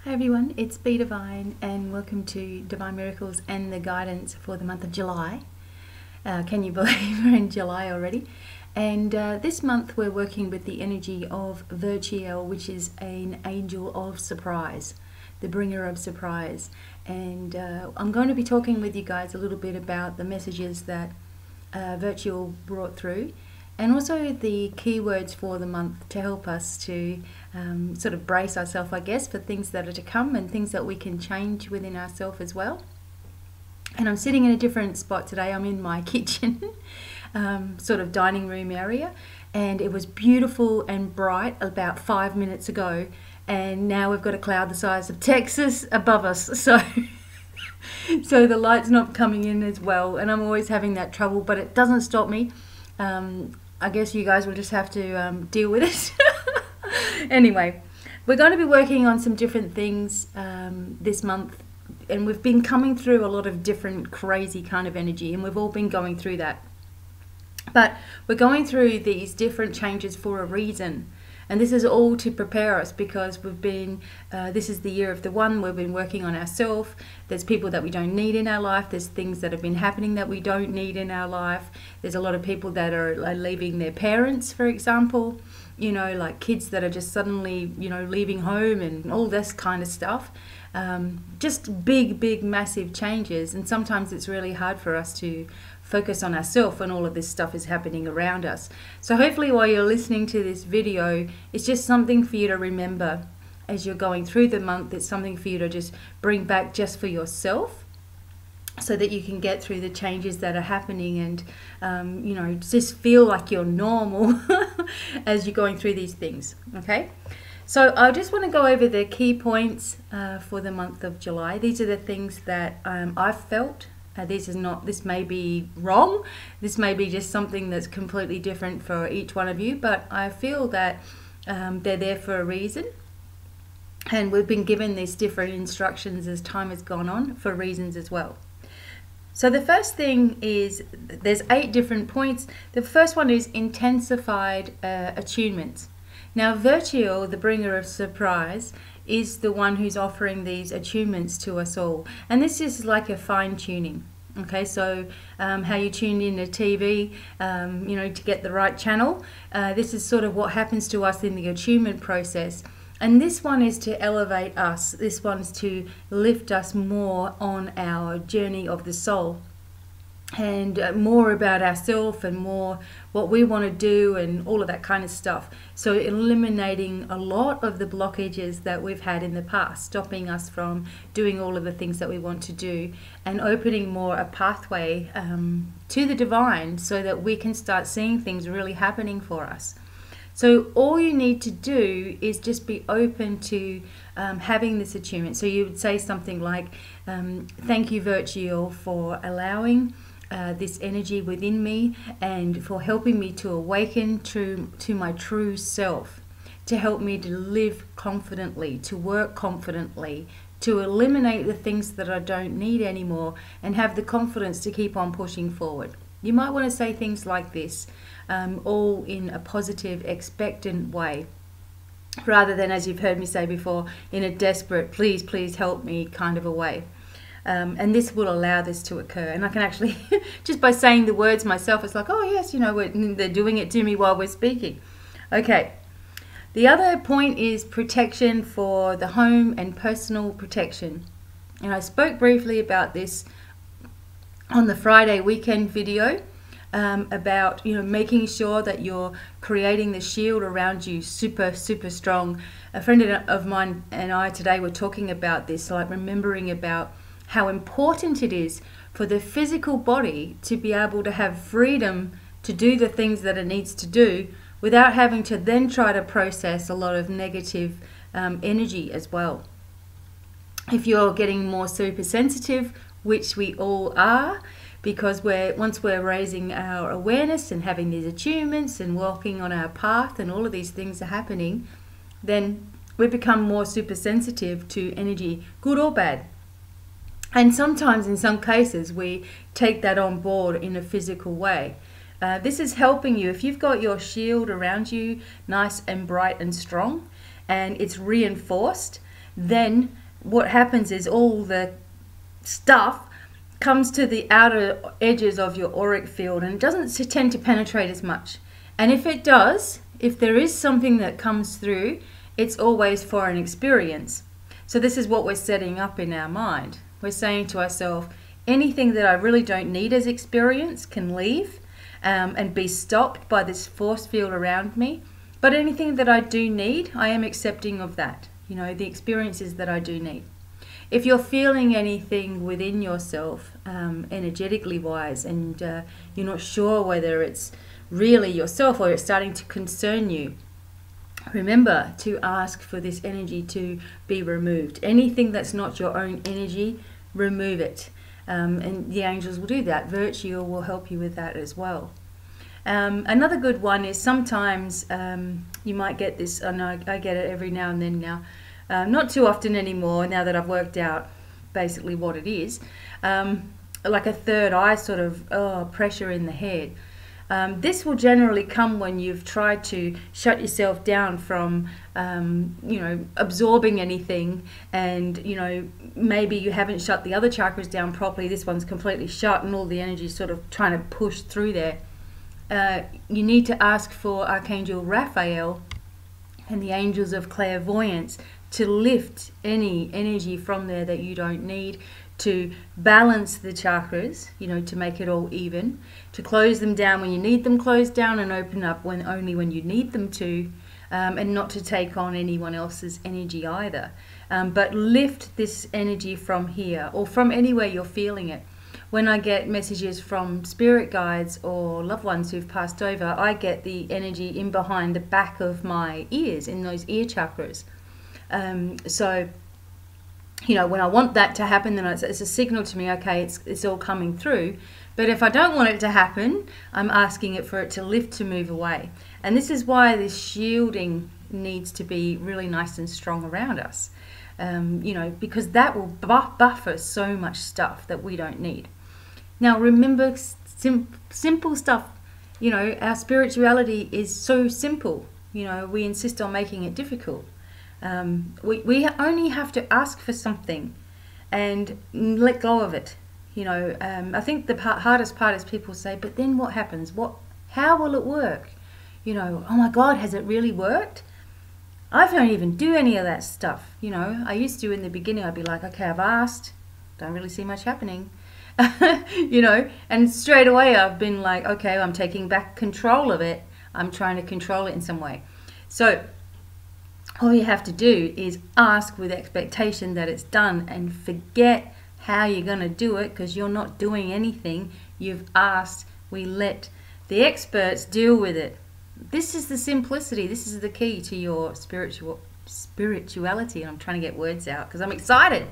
Hi everyone, it's BDevine and welcome to Divine Miracles and the guidance for the month of July. Can you believe we're in July already? And this month we're working with the energy of Virtuel, which is an angel of surprise, the bringer of surprise. And I'm going to be talking with you guys a little bit about the messages that Virtuel brought through, and also the keywords for the month to help us to sort of brace ourselves, I guess, for things that are to come and things that we can change within ourselves as well. And I'm sitting in a different spot today. I'm in my kitchen, sort of dining room area, and it was beautiful and bright about 5 minutes ago, and now we've got a cloud the size of Texas above us, so so the light's not coming in as well, and I'm always having that trouble, but it doesn't stop me. I guess you guys will just have to deal with it. Anyway, we're going to be working on some different things this month, and we've been coming through a lot of different crazy kind of energy, and we've all been going through that. But we're going through these different changes for a reason, and this is all to prepare us, because we've been, this is the year of the one, we've been working on ourselves. There's people that we don't need in our life. There's things that have been happening that we don't need in our life. There's a lot of people that are leaving their parents, for example, you know, like kids that are just suddenly, you know, leaving home and all this kind of stuff. Just big, massive changes. And sometimes it's really hard for us to focus on ourselves when all of this stuff is happening around us. So hopefully while you're listening to this video, it's just something for you to remember as you're going through the month. It's something for you to just bring back just for yourself, so that you can get through the changes that are happening and you know, just feel like you're normal as you're going through these things. Okay, so I just want to go over the key points for the month of July. These are the things that I've felt. This may be wrong, this may be just something that's completely different for each one of you, but I feel that they're there for a reason, and we've been given these different instructions as time has gone on for reasons as well. So the first thing is, there's 8 different points. The first one is intensified attunements. Now Virtuel, the bringer of surprise, is the one who's offering these attunements to us all, and this is like a fine-tuning. Okay, so how you tune in a TV, you know, to get the right channel, this is sort of what happens to us in the attunement process. And this one is to elevate us. This one's to lift us more on our journey of the soul, and more about ourselves and more what we want to do and all of that kind of stuff. So eliminating a lot of the blockages that we've had in the past, stopping us from doing all of the things that we want to do, and opening more a pathway to the divine, so that we can start seeing things really happening for us. So all you need to do is just be open to having this attunement. So you would say something like, thank you, Virtuel, for allowing this energy within me, and for helping me to awaken to my true self, to help me to live confidently, to work confidently, to eliminate the things that I don't need anymore, and have the confidence to keep on pushing forward. You might want to say things like this, all in a positive, expectant way, rather than, as you've heard me say before, in a desperate, please help me kind of a way. And this will allow this to occur. And I can actually, just by saying the words myself, it's like, oh yes, you know, they're doing it to me while we're speaking. Okay. The other point is protection for the home and personal protection. And I spoke briefly about this on the Friday weekend video, about, you know, making sure that you're creating the shield around you super strong. A friend of mine and I today were talking about this, like remembering about how important it is for the physical body to be able to have freedom to do the things that it needs to do, without having to then try to process a lot of negative energy as well. If you're getting more super sensitive, which we all are, because once we're raising our awareness and having these attunements and walking on our path, and all of these things are happening, then we become more super sensitive to energy, good or bad. And sometimes, in some cases, we take that on board in a physical way. This is helping you. If you've got your shield around you nice and bright and strong, and it's reinforced, then what happens is all the stuff comes to the outer edges of your auric field, and it doesn't tend to penetrate as much. And if it does, if there is something that comes through, it's always for an experience. So this is what we're setting up in our mind. We're saying to ourselves, anything that I really don't need as experience can leave and be stopped by this force field around me. But anything that I do need, I am accepting of that. You know, the experiences that I do need. If you're feeling anything within yourself, energetically wise, and you're not sure whether it's really yourself or it's starting to concern you, remember to ask for this energy to be removed. Anything that's not your own energy, remove it. And the angels will do that. Virtue will help you with that as well. Another good one is sometimes you might get this, I know I get it every now and then now, not too often anymore now that I've worked out basically what it is, like a third eye sort of pressure in the head. This will generally come when you've tried to shut yourself down from, you know, absorbing anything, and, you know, maybe you haven't shut the other chakras down properly. This one's completely shut and all the energy is sort of trying to push through there. You need to ask for Archangel Raphael and the angels of clairvoyance to lift any energy from there that you don't need, to balance the chakras, you know, to make it all even, to close them down when you need them closed down and open up only when you need them to, and not to take on anyone else's energy either. But lift this energy from here or from anywhere you're feeling it. When I get messages from spirit guides or loved ones who've passed over, I get the energy in behind the back of my ears, in those ear chakras. So, you know, when I want that to happen, then it's a signal to me, okay, it's all coming through. But if I don't want it to happen, I'm asking it for it to lift, to move away. And this is why this shielding needs to be really nice and strong around us, you know, because that will buffer so much stuff that we don't need. Now, remember, simple stuff, you know, our spirituality is so simple. You know, we insist on making it difficult. We only have to ask for something and let go of it. You know, I think the hardest part is people say, but then what happens? How will it work? You know, oh my God, has it really worked? I don't even do any of that stuff. You know, I used to in the beginning. I'd be like, okay, I've asked, don't really see much happening. You know, and straight away I've been like, okay, I'm taking back control of it. I'm trying to control it in some way. So all you have to do is ask with expectation that it's done, and forget how you're going to do it, because you're not doing anything. You've asked. We let the experts deal with it. This is the simplicity. This is the key to your spirituality. And I'm trying to get words out because I'm excited.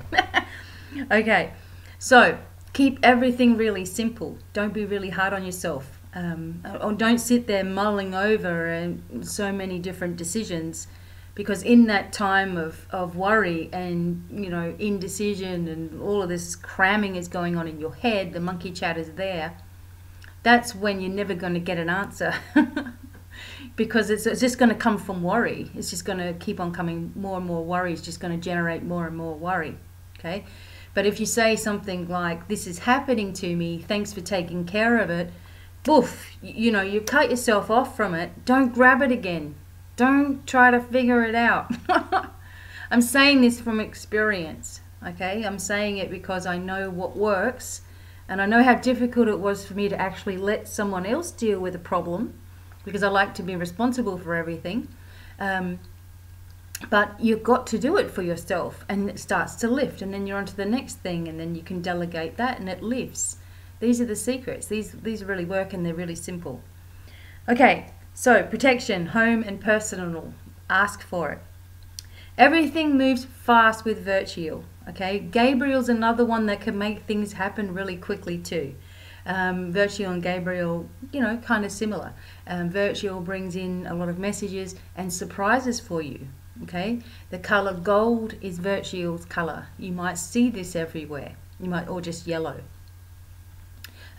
Okay, so keep everything really simple. Don't be really hard on yourself. Or don't sit there mulling over so many different decisions, because in that time of worry and, you know, indecision and all of this cramming is going on in your head, the monkey chat is there, that's when you're never going to get an answer. Because it's just going to come from worry. It's just going to keep on coming. More and more worry is just going to generate more and more worry. Okay? But if you say something like, this is happening to me, thanks for taking care of it, boof, you know, you cut yourself off from it. Don't grab it again. Don't try to figure it out. I'm saying this from experience, okay? I'm saying it because I know what works, and I know how difficult it was for me to actually let someone else deal with a problem, because I like to be responsible for everything. But you've got to do it for yourself, and it starts to lift, and then you're on to the next thing, and then you can delegate that, and it lifts. These are the secrets. These really work, and they're really simple. Okay, so protection, home and personal. Ask for it. Everything moves fast with Virtue. Okay, Gabriel's another one that can make things happen really quickly too. Virtue and Gabriel, you know, kind of similar. Virtue brings in a lot of messages and surprises for you. Okay, the color gold is Virtue's color. You might see this everywhere. You might, or just yellow.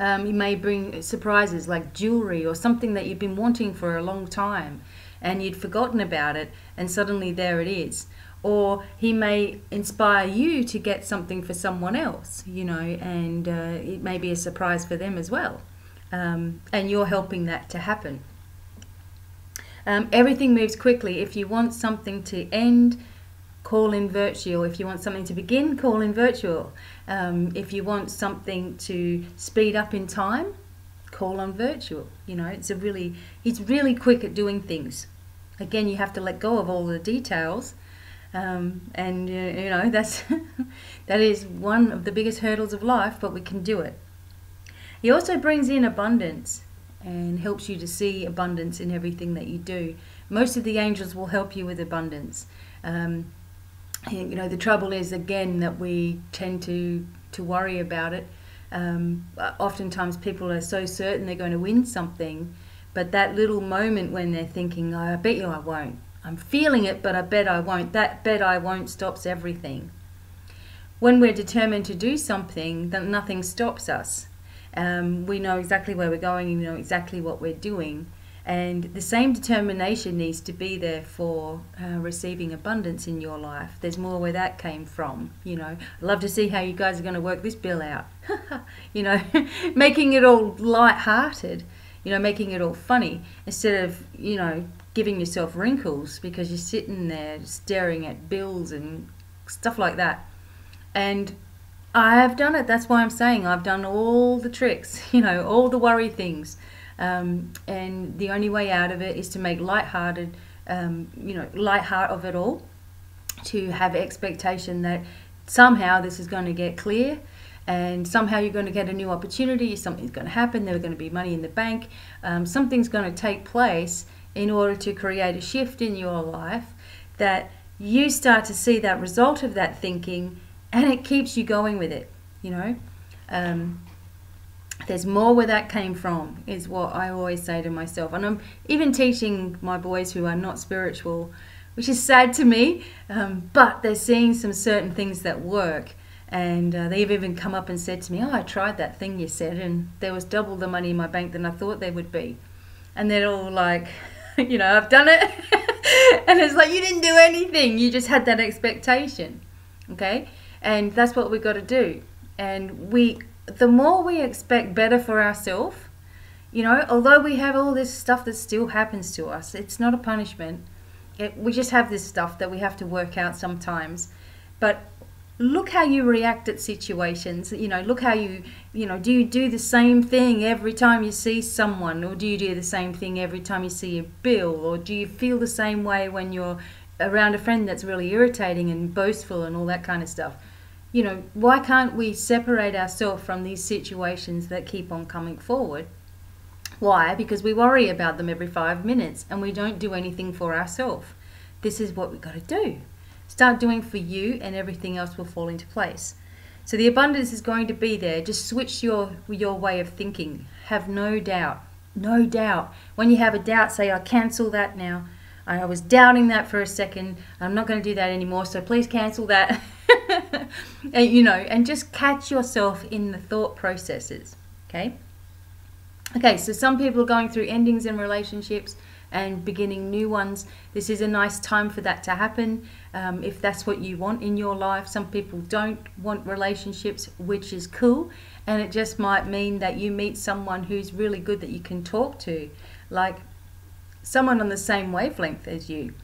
You may bring surprises like jewelry or something that you've been wanting for a long time and you'd forgotten about it, and suddenly there it is. or he may inspire you to get something for someone else, you know, and it may be a surprise for them as well. And you're helping that to happen. Everything moves quickly. If you want something to end, call in virtual. If you want something to begin, call in virtual. If you want something to speed up in time, call on virtual. You know, it's really quick at doing things. Again, you have to let go of all the details, and you know, that is one of the biggest hurdles of life, but we can do it. He also brings in abundance and helps you to see abundance in everything that you do. Most of the angels will help you with abundance. You know, the trouble is, again, that we tend to worry about it. Oftentimes people are so certain they're going to win something, but that little moment when they're thinking, oh, I bet you I won't. I'm feeling it, but I bet I won't. That bet I won't stops everything. When we're determined to do something, then nothing stops us. We know exactly where we're going, and we know exactly what we're doing. And the same determination needs to be there for receiving abundance in your life. There's more where that came from. You know, I'd love to see how you guys are going to work this bill out. You know, making it all light-hearted, you know, making it all funny, instead of, you know, giving yourself wrinkles because you're sitting there staring at bills and stuff like that. And I have done it. That's why I'm saying I've done all the tricks, you know, all the worry things. And the only way out of it is to make light-hearted, you know, light heart of it all, to have expectation that somehow this is going to get clear, and somehow you're going to get a new opportunity, something's going to happen, there's going to be money in the bank, something's going to take place in order to create a shift in your life, that you start to see that result of that thinking, and it keeps you going with it, you know. There's more where that came from, is what I always say to myself. And I'm even teaching my boys who are not spiritual, which is sad to me, but they're seeing some certain things that work. And they've even come up and said to me, oh, I tried that thing you said, and there was double the money in my bank than I thought there would be. And they're all like, you know, I've done it. And it's like, you didn't do anything. You just had that expectation. Okay? And that's what we've got to do. And the more we expect better for ourselves, you know, although we have all this stuff that still happens to us, it's not a punishment. We just have this stuff that we have to work out sometimes. But look how you react at situations. You know, look how you know, do you do the same thing every time you see someone, or do you do the same thing every time you see a bill, or do you feel the same way when you're around a friend that's really irritating and boastful and all that kind of stuff? You know, why can't we separate ourselves from these situations that keep on coming forward? Why? Because we worry about them every 5 minutes and we don't do anything for ourselves. This is what we've got to do. Start doing for you, and everything else will fall into place. So the abundance is going to be there. Just switch your way of thinking. Have no doubt. No doubt. When you have a doubt, say, I cancel that now. I was doubting that for a second. I'm not going to do that anymore, so please cancel that. And, you know, and just catch yourself in the thought processes. Okay? Okay, so some people are going through endings in relationships and beginning new ones. This is a nice time for that to happen, if that's what you want in your life. Some people don't want relationships, which is cool, and it just might mean that you meet someone who's really good that you can talk to, like someone on the same wavelength as you.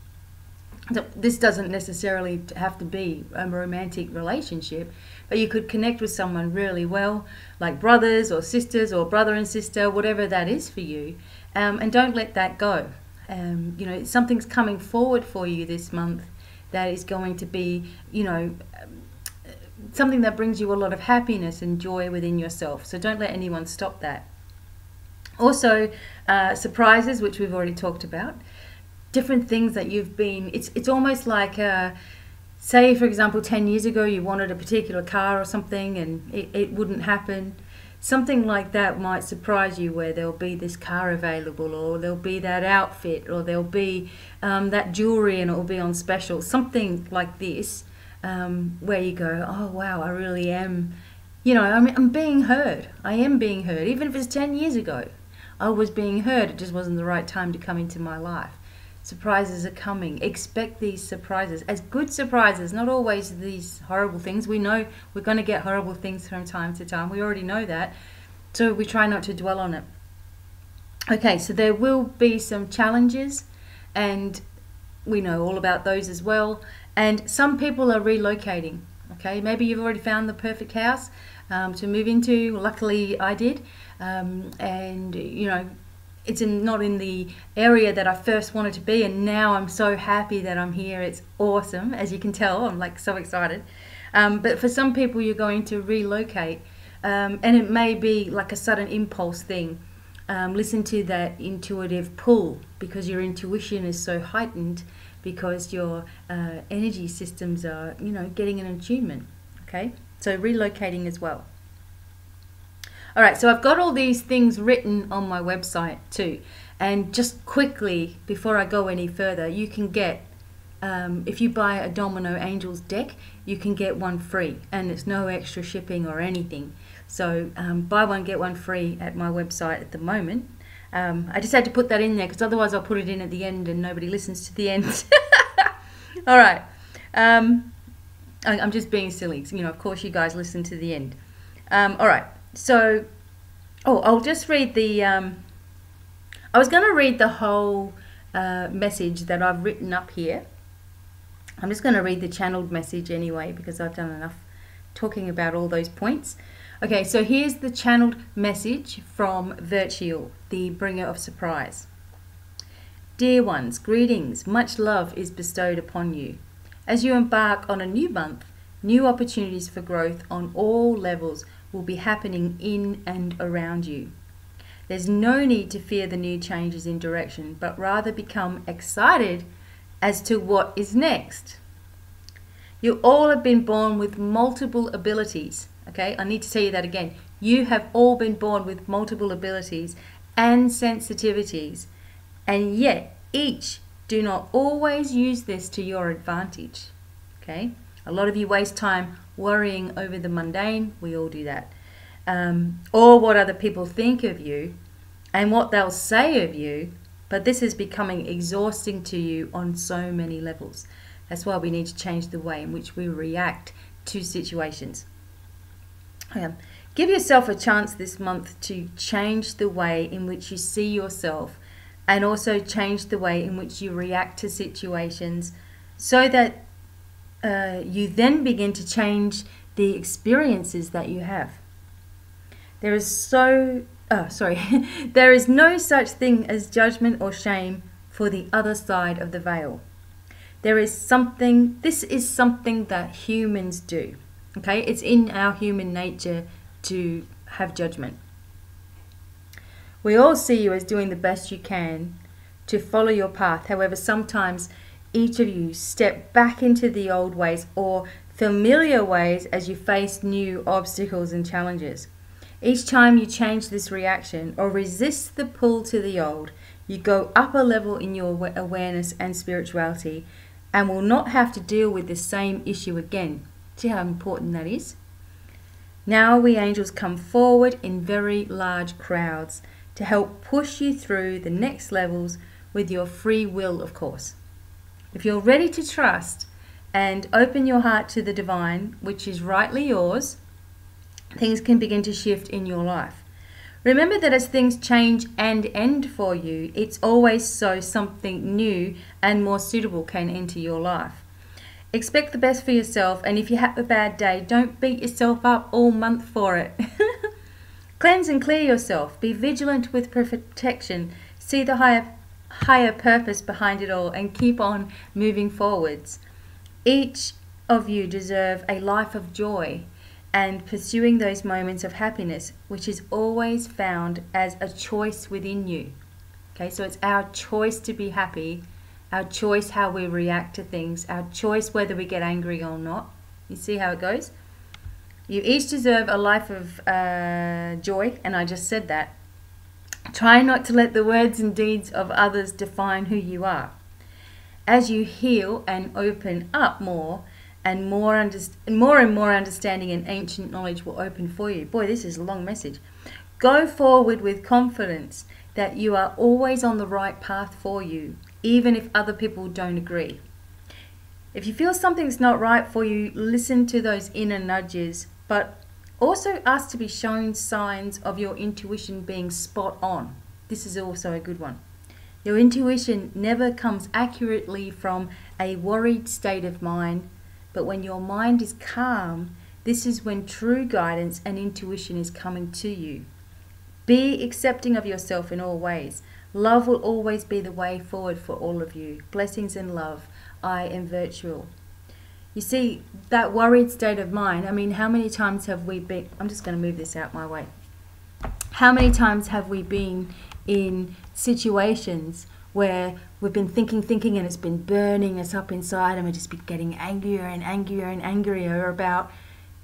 This doesn't necessarily have to be a romantic relationship, but you could connect with someone really well, like brothers or sisters, or brother and sister, whatever that is for you. And don't let that go. You know, something's coming forward for you this month that is going to be, you know, something that brings you a lot of happiness and joy within yourself. So don't let anyone stop that. Also, surprises, which we've already talked about. Different things that you've been, it's almost like, say for example 10 years ago you wanted a particular car or something and it wouldn't happen. Something like that might surprise you, where there'll be this car available, or there'll be that outfit, or there'll be that jewelry and it'll be on special. Something like this, where you go, oh wow, I really am, you know, I'm being heard. I am being heard. Even if it's 10 years ago, I was being heard. It just wasn't the right time to come into my life. surprises are coming. Expect these surprises as good surprises, not always these horrible things. We know we're going to get horrible things from time to time. We already know that. So we try not to dwell on it. Okay, so there will be some challenges, and we know all about those as well. And some people are relocating. Okay, maybe you've already found the perfect house to move into. Luckily I did. And you know, it's not in the area that I first wanted to be, and now I'm so happy that I'm here. It's awesome. As you can tell, I'm like so excited. But for some people, you're going to relocate, and it may be like a sudden impulse thing. Listen to that intuitive pull, because your intuition is so heightened, because your energy systems are, you know, getting an attunement. Okay, so relocating as well. All right, so I've got all these things written on my website too. And just quickly, before I go any further, you can get, if you buy a Domino Angels deck, you can get one free, and it's no extra shipping or anything. So buy one, get one free at my website at the moment. I just had to put that in there, because otherwise I'll put it in at the end and nobody listens to the end. All right, I'm just being silly. You know, of course you guys listen to the end. All right. So, I'll just read the, I was going to read the whole message that I've written up here. I'm just going to read the channeled message anyway, because I've done enough talking about all those points. Okay, so here's the channeled message from Virtual, the bringer of surprise. Dear ones, greetings. Much love is bestowed upon you. As you embark on a new month, new opportunities for growth on all levels will be happening in and around you. There's no need to fear the new changes in direction, but rather become excited as to what is next. You all have been born with multiple abilities. Okay, I need to tell you that again. You have all been born with multiple abilities and sensitivities, and yet each do not always use this to your advantage. Okay, a lot of you waste time worrying over the mundane. We all do that. Or what other people think of you and what they'll say of you, but this is becoming exhausting to you on so many levels. That's why we need to change the way in which we react to situations. Give yourself a chance this month to change the way in which you see yourself, and also change the way in which you react to situations, so that you then begin to change the experiences that you have. There is there is no such thing as judgment or shame for the other side of the veil. This is something that humans do. Okay, it's in our human nature to have judgment. We all see you as doing the best you can to follow your path. However, sometimes each of you step back into the old ways or familiar ways as you face new obstacles and challenges. Each time you change this reaction or resist the pull to the old, you go up a level in your awareness and spirituality, and will not have to deal with the same issue again. See how important that is? Now we angels come forward in very large crowds to help push you through the next levels with your free will, of course. If you're ready to trust and open your heart to the divine, which is rightly yours, things can begin to shift in your life. Remember that as things change and end for you, it's always so something new and more suitable can enter your life. Expect the best for yourself, and if you have a bad day, don't beat yourself up all month for it. Cleanse and clear yourself. Be vigilant with protection. See the higher purpose behind it all, and keep on moving forwards. Each of you deserve a life of joy and pursuing those moments of happiness, which is always found as a choice within you. Okay, so it's our choice to be happy, our choice how we react to things, our choice whether we get angry or not. You see how it goes? You each deserve a life of joy, and I just said that. Try not to let the words and deeds of others define who you are. As you heal and open up more, and more and more understanding and ancient knowledge will open for you. Boy, this is a long message. Go forward with confidence that you are always on the right path for you. even if other people don't agree. If you feel something's not right for you, listen to those inner nudges, but also ask to be shown signs of your intuition being spot on. This is also a good one. Your intuition never comes accurately from a worried state of mind, but when your mind is calm, this is when true guidance and intuition is coming to you. Be accepting of yourself in all ways. Love will always be the way forward for all of you. Blessings and love. I am virtual. You see, that worried state of mind, I mean, how many times have we been, I'm just going to move this out my way. How many times have we been in situations where we've been thinking, and it's been burning us up inside, and we've just been getting angrier and angrier and angrier about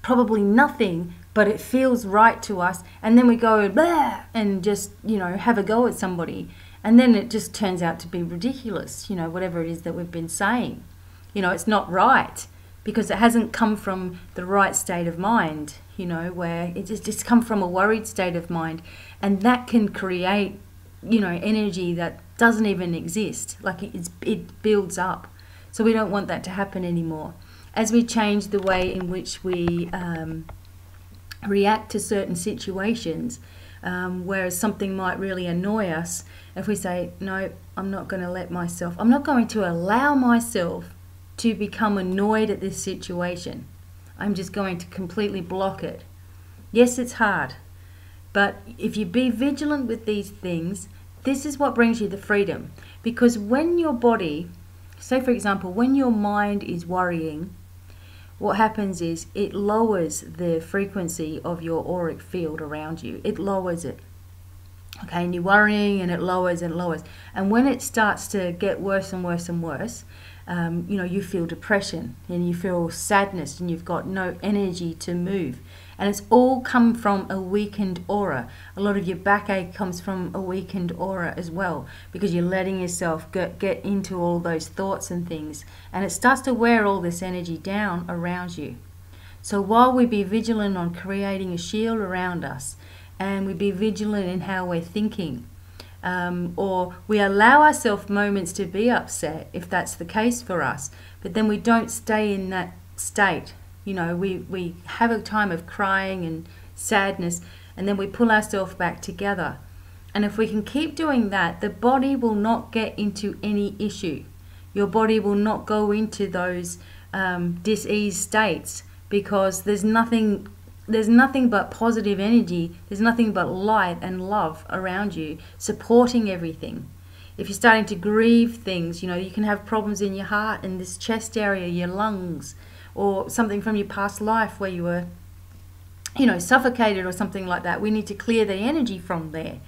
probably nothing, but it feels right to us, and then we go blah and just, you know, have a go at somebody, and then it just turns out to be ridiculous, you know, whatever it is that we've been saying. You know, it's not right because it hasn't come from the right state of mind, you know, where it's just come from a worried state of mind, and that can create, you know, energy that doesn't even exist. Like it builds up. So we don't want that to happen anymore. As we change the way in which we react to certain situations, whereas something might really annoy us, if we say, no, I'm not going to allow myself to become annoyed at this situation. I'm just going to completely block it. Yes, it's hard, but if you be vigilant with these things, this is what brings you the freedom. Because when your body, say for example, when your mind is worrying, what happens is it lowers the frequency of your auric field around you. It lowers it. Okay, and you're worrying and it lowers and lowers. And when it starts to get worse and worse and worse, you know, you feel depression and you feel sadness and you've got no energy to move. And it's all come from a weakened aura. A lot of your backache comes from a weakened aura as well, because you're letting yourself get into all those thoughts and things. And it starts to wear all this energy down around you. So while we be vigilant on creating a shield around us, and we be vigilant in how we're thinking, or we allow ourselves moments to be upset if that's the case for us, but then we don't stay in that state. You know, we have a time of crying and sadness, and then we pull ourselves back together. And if we can keep doing that, the body will not get into any issue. Your body will not go into those dis-ease states, because there's nothing but positive energy, there's nothing but light and love around you, supporting everything. If you're starting to grieve things, you know, you can have problems in your heart and this chest area, your lungs, or something from your past life where you were, you know, suffocated or something like that. We need to clear the energy from there.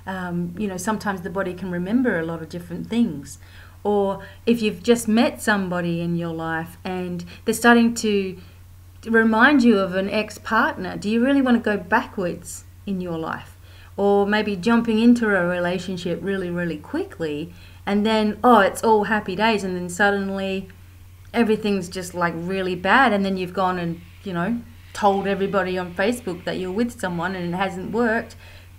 You know, sometimes the body can remember a lot of different things. Or if you've just met somebody in your life and they're starting to remind you of an ex-partner, do you really want to go backwards in your life? Or maybe jumping into a relationship really, really quickly, and then, oh, it's all happy days, and then suddenly everything's just like really bad, and then you've gone and, you know, told everybody on Facebook that you're with someone and it hasn't worked.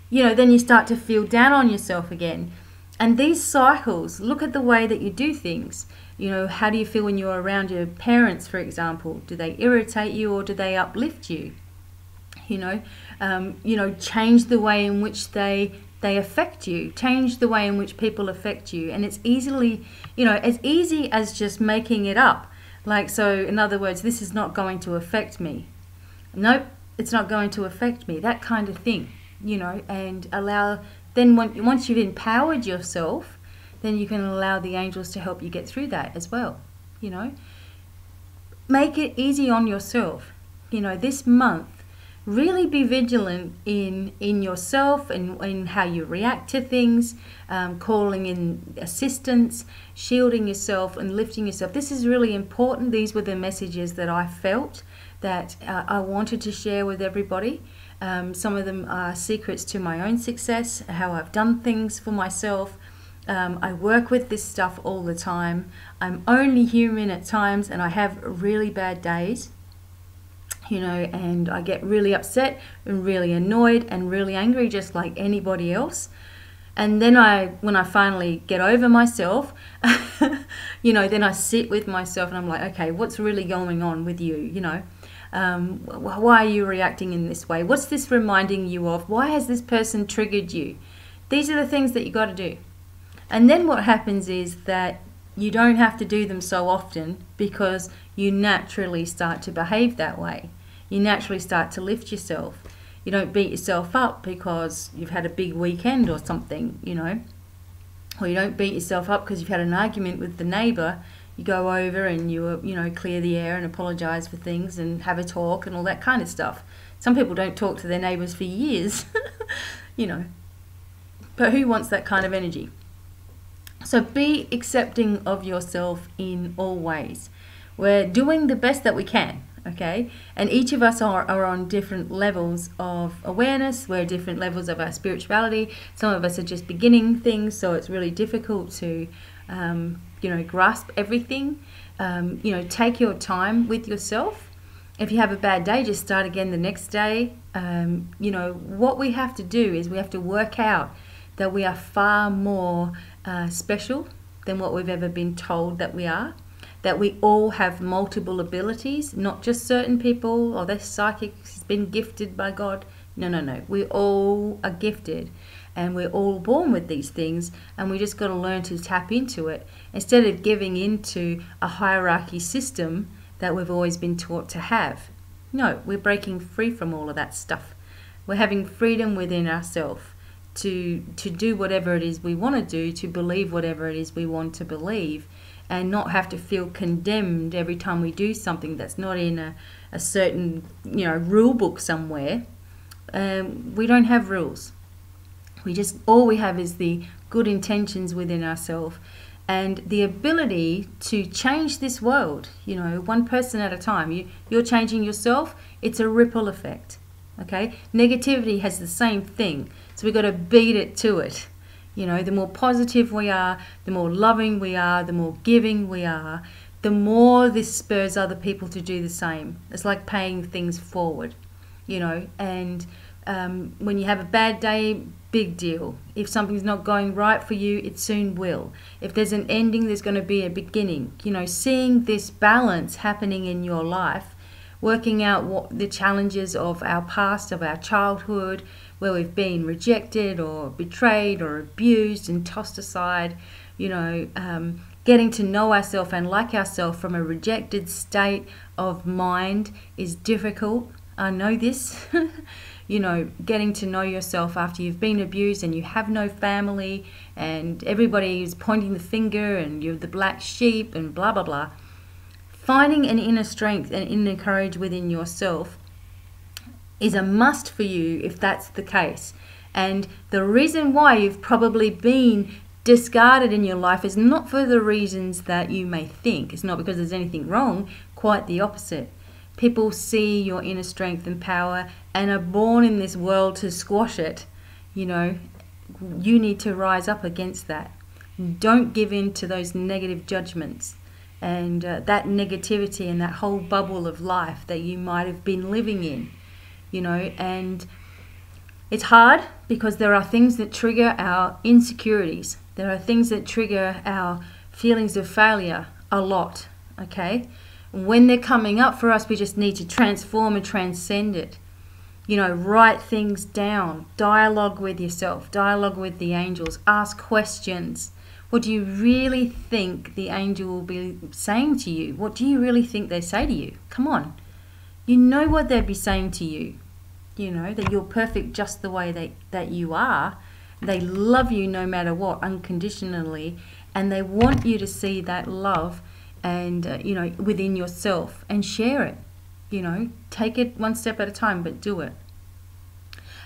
You know, then you start to feel down on yourself again. And these cycles, look at the way that you do things. You know, how do you feel when you're around your parents, for example? Do they irritate you or do they uplift you? You know, change the way in which they affect you. Change the way in which people affect you. And it's easily, you know, as easy as just making it up. Like, so in other words, this is not going to affect me. Nope, it's not going to affect me. That kind of thing, you know, and allow, then once you've empowered yourself, then you can allow the angels to help you get through that as well, you know. Make it easy on yourself. You know, this month, really be vigilant in yourself and in how you react to things, calling in assistance, shielding yourself and lifting yourself. This is really important. These were the messages that I felt that I wanted to share with everybody. Some of them are secrets to my own success, how I've done things for myself. I work with this stuff all the time. I'm only human at times, and I have really bad days, you know, and I get really upset and really annoyed and really angry just like anybody else. And then when I finally get over myself, then I sit with myself and I'm like, okay, what's really going on with you? Why are you reacting in this way? What's this reminding you of? Why has this person triggered you? These are the things that you got to do. And then what happens is that you don't have to do them so often, because you naturally start to behave that way. You naturally start to lift yourself. You don't beat yourself up because you've had a big weekend or something, or you don't beat yourself up because you've had an argument with the neighbour. You go over and you clear the air and apologise for things and have a talk and all that kind of stuff. Some people don't talk to their neighbours for years, but who wants that kind of energy? So be accepting of yourself in all ways. We're doing the best that we can. Okay, and each of us are on different levels of awareness. We're at different levels of our spirituality. Some of us are just beginning things, so it's really difficult to grasp everything. Take your time with yourself. If you have a bad day, just start again the next day. What we have to do is we have to work out that we are far more special than what we've ever been told that we are. That we all have multiple abilities, not just certain people, or this psychic has been gifted by God. No. We all are gifted, and we're all born with these things, and we just got to learn to tap into it instead of giving into a hierarchy system that we've always been taught to have. No, we're breaking free from all of that stuff. We're having freedom within ourselves to do whatever it is we want to do, to believe whatever it is we want to believe, and not have to feel condemned every time we do something that's not in a certain rule book somewhere. We don't have rules. All we have is the good intentions within ourselves and the ability to change this world. One person at a time. You're changing yourself. It's a ripple effect. Okay, negativity has the same thing. So we've got to beat it to it. The more positive we are, the more loving we are, the more giving we are, the more this spurs other people to do the same. It's like paying things forward, and when you have a bad day, big deal. If something's not going right for you, it soon will. If there's an ending, there's going to be a beginning. Seeing this balance happening in your life, working out what the challenges of our past, of our childhood, where we've been rejected or betrayed or abused and tossed aside, getting to know ourselves and like ourselves from a rejected state of mind is difficult. I know this. Getting to know yourself after you've been abused and you have no family and everybody is pointing the finger and you're the black sheep and blah, blah, blah. Finding an inner strength and inner courage within yourself is a must for you if that's the case. And the reason why you've probably been discarded in your life is not for the reasons that you may think. It's not because there's anything wrong, quite the opposite. People see your inner strength and power and are born in this world to squash it. You need to rise up against that. Don't give in to those negative judgments and that negativity and that whole bubble of life that you might have been living in. And it's hard because there are things that trigger our insecurities. There are things that trigger our feelings of failure a lot, okay? When they're coming up for us, we just need to transform and transcend it. Write things down, dialogue with yourself, dialogue with the angels, ask questions. What do you really think the angel will be saying to you? What do you really think they say to you? Come on. You know what they'd be saying to you. That you're perfect just the way that you are. They love you no matter what, unconditionally. And they want you to see that love and, within yourself and share it. Take it one step at a time, but do it.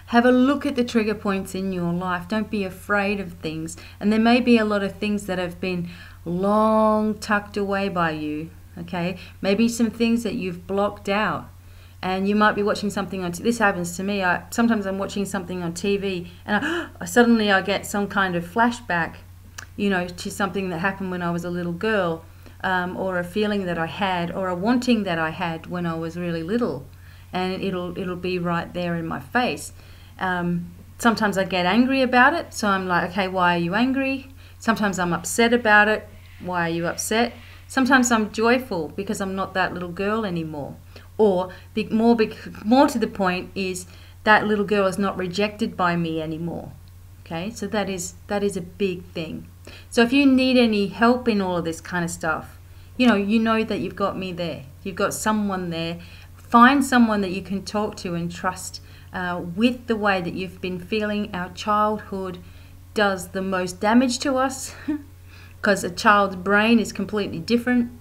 Have a look at the trigger points in your life. Don't be afraid of things. And there may be a lot of things that have been long tucked away by you. Okay, maybe some things that you've blocked out, and you might be watching something on this happens to me. Sometimes I'm watching something on TV and suddenly I get some kind of flashback, to something that happened when I was a little girl, or a feeling that I had, or a wanting that I had when I was really little, and it'll be right there in my face. Sometimes I get angry about it, so I'm like, okay, why are you angry? Sometimes I'm upset about it. Why are you upset? Sometimes I'm joyful because I'm not that little girl anymore. Or more to the point is that little girl is not rejected by me anymore. Okay, so that is a big thing. So if you need any help in all of this kind of stuff, you know that you've got me there. You've got someone there. Find someone that you can talk to and trust with the way that you've been feeling. Our childhood does the most damage to us because a child's brain is completely different.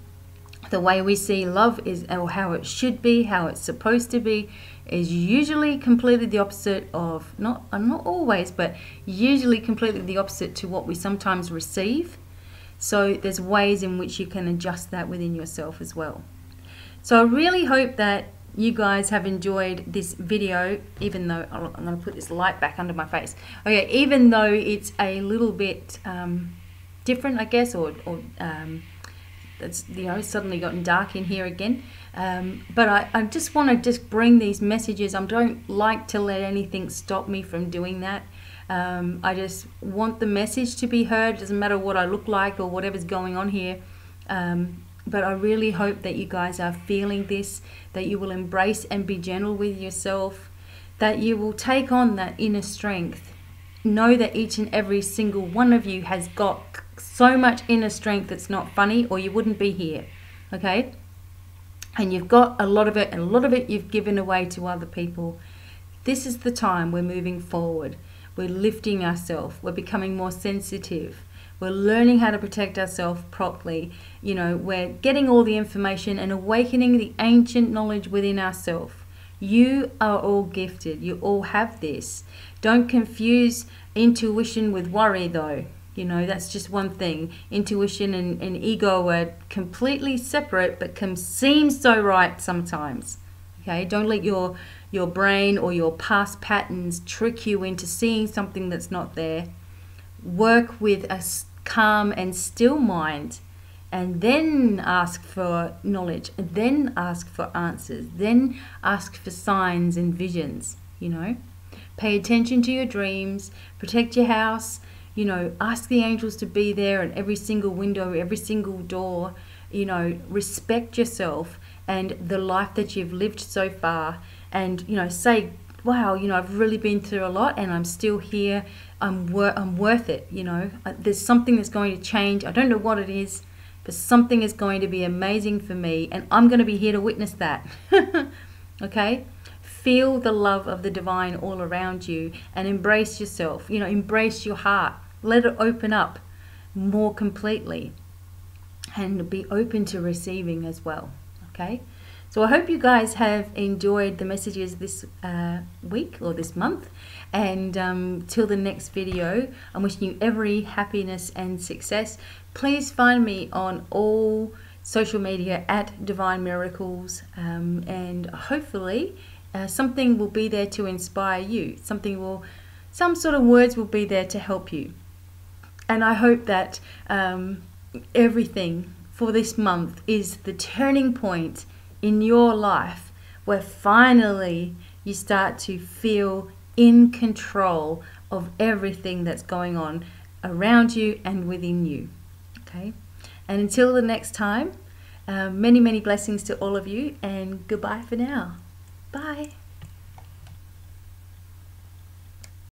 The way we see love is, or how it should be, how it's supposed to be, is usually completely the opposite of, not always, but usually completely the opposite to what we sometimes receive. So there's ways in which you can adjust that within yourself as well. So I really hope that you guys have enjoyed this video, even though I'm going to put this light back under my face. Okay, even though it's a little bit different, I guess, or it's suddenly gotten dark in here again. But I just want to bring these messages. I don't like to let anything stop me from doing that. I just want the message to be heard. It doesn't matter what I look like or whatever's going on here. But I really hope that you guys are feeling this, that you will embrace and be gentle with yourself, that you will take on that inner strength. Know that each and every single one of you has got so much inner strength that's not funny, or you wouldn't be here, okay? And you've got a lot of it, and a lot of it you've given away to other people. This is the time we're moving forward. We're lifting ourselves. We're becoming more sensitive. We're learning how to protect ourselves properly. We're getting all the information and awakening the ancient knowledge within ourselves. You are all gifted. You all have this. Don't confuse intuition with worry, though. That's just one thing. Intuition and ego are completely separate, but can seem so right sometimes. Okay, don't let your brain or your past patterns trick you into seeing something that's not there. Work with a calm and still mind, and then ask for knowledge, and then ask for answers, then ask for signs and visions. Pay attention to your dreams, protect your house, ask the angels to be there at every single window, every single door. Respect yourself and the life that you've lived so far, and say, wow, I've really been through a lot and I'm still here. I'm worth it. There's something that's going to change. I don't know what it is, but something is going to be amazing for me, and I'm going to be here to witness that. Okay? Feel the love of the divine all around you and embrace yourself. Embrace your heart. Let it open up more completely and be open to receiving as well. Okay? So I hope you guys have enjoyed the messages this week or this month. And till the next video, I'm wishing you every happiness and success. Please find me on all social media at Divine Miracles, and hopefully something will be there to inspire you. Some sort of words will be there to help you. And I hope that everything for this month is the turning point in your life where finally you start to feel in control of everything that's going on around you and within you. Okay? And until the next time, many, many blessings to all of you, and goodbye for now. Bye.